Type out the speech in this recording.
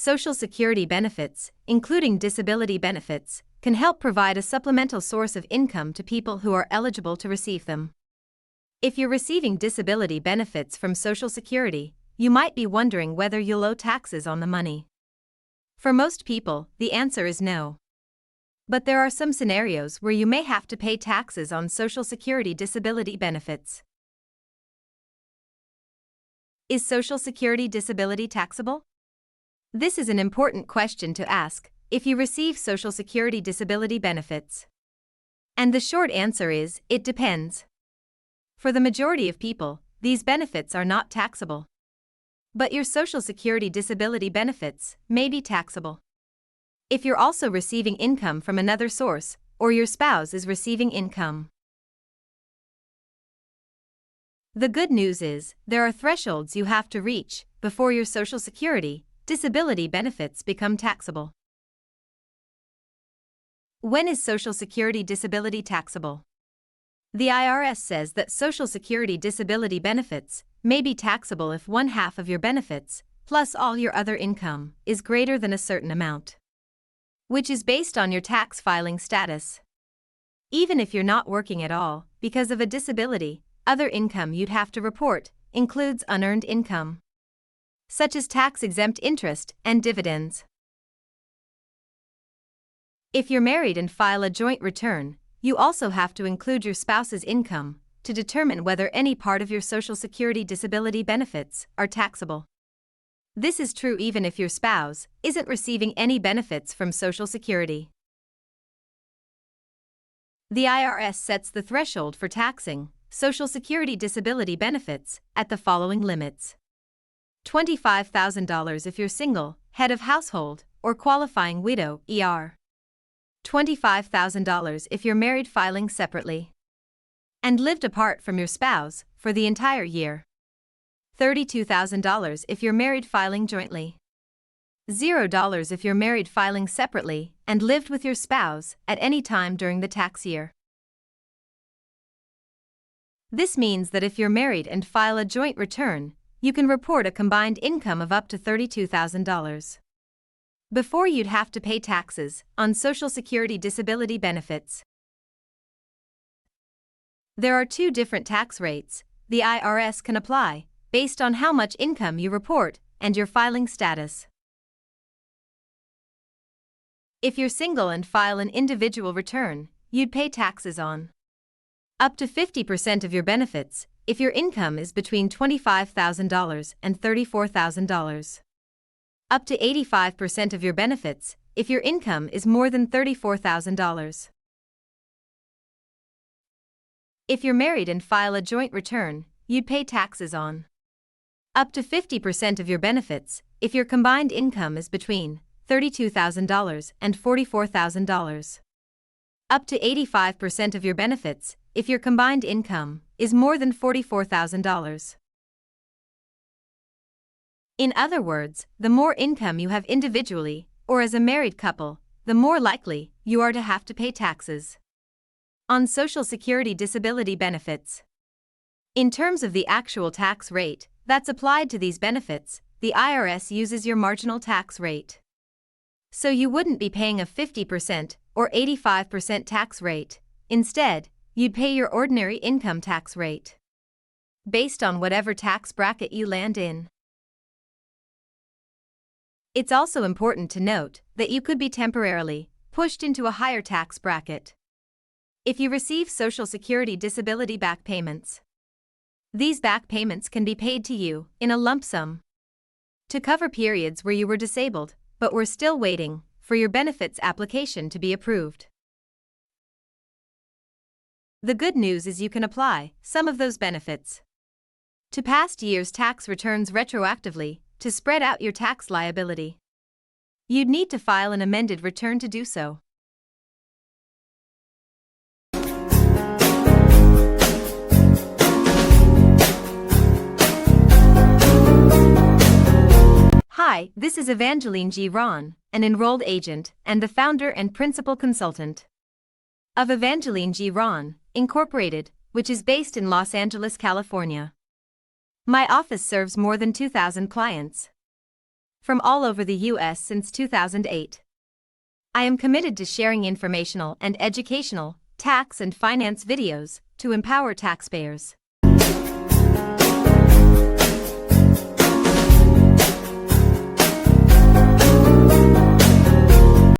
Social Security benefits, including disability benefits, can help provide a supplemental source of income to people who are eligible to receive them. If you're receiving disability benefits from Social Security, you might be wondering whether you'll owe taxes on the money. For most people, the answer is no. But there are some scenarios where you may have to pay taxes on Social Security disability benefits. Is Social Security disability taxable? This is an important question to ask if you receive Social Security disability benefits. And the short answer is, it depends. For the majority of people, these benefits are not taxable. But your Social Security disability benefits may be taxable. If you're also receiving income from another source, or your spouse is receiving income. The good news is, there are thresholds you have to reach before your Social Security disability benefits become taxable. When is Social Security disability taxable? The IRS says that Social Security disability benefits may be taxable if one half of your benefits, plus all your other income, is greater than a certain amount, which is based on your tax filing status. Even if you're not working at all, because of a disability, other income you'd have to report includes unearned income, such as tax-exempt interest and dividends. If you're married and file a joint return, you also have to include your spouse's income to determine whether any part of your Social Security disability benefits are taxable. This is true even if your spouse isn't receiving any benefits from Social Security. The IRS sets the threshold for taxing Social Security disability benefits at the following limits: $25,000 if you're single, head of household, or qualifying widow, ER. $25,000 if you're married filing separately and lived apart from your spouse for the entire year. $32,000 if you're married filing jointly. $0 if you're married filing separately and lived with your spouse at any time during the tax year. This means that if you're married and file a joint return, you can report a combined income of up to $32,000 before you'd have to pay taxes on Social Security disability benefits. There are two different tax rates the IRS can apply based on how much income you report and your filing status. If you're single and file an individual return, you'd pay taxes on up to 50% of your benefits if your income is between $25,000 and $34,000. Up to 85% of your benefits if your income is more than $34,000. If you're married and file a joint return, you'd pay taxes on up to 50% of your benefits if your combined income is between $32,000 and $44,000. Up to 85% of your benefits if your combined income is more than $44,000. In other words, the more income you have individually, or as a married couple, the more likely you are to have to pay taxes on Social Security disability benefits. In terms of the actual tax rate that's applied to these benefits, the IRS uses your marginal tax rate. So you wouldn't be paying a 50% or 85% tax rate. Instead, you'd pay your ordinary income tax rate based on whatever tax bracket you land in. It's also important to note that you could be temporarily pushed into a higher tax bracket if you receive Social Security disability back payments. These back payments can be paid to you in a lump sum to cover periods where you were disabled but were still waiting for your benefits application to be approved. The good news is you can apply some of those benefits to past year's tax returns retroactively to spread out your tax liability. You'd need to file an amended return to do so. Hi, this is Evangeline G. Ron, an enrolled agent and the founder and principal consultant of Evangeline G. Ron, Incorporated, which is based in Los Angeles, California. My office serves more than 2,000 clients. from all over the U.S. since 2008. I am committed to sharing informational and educational tax and finance videos to empower taxpayers.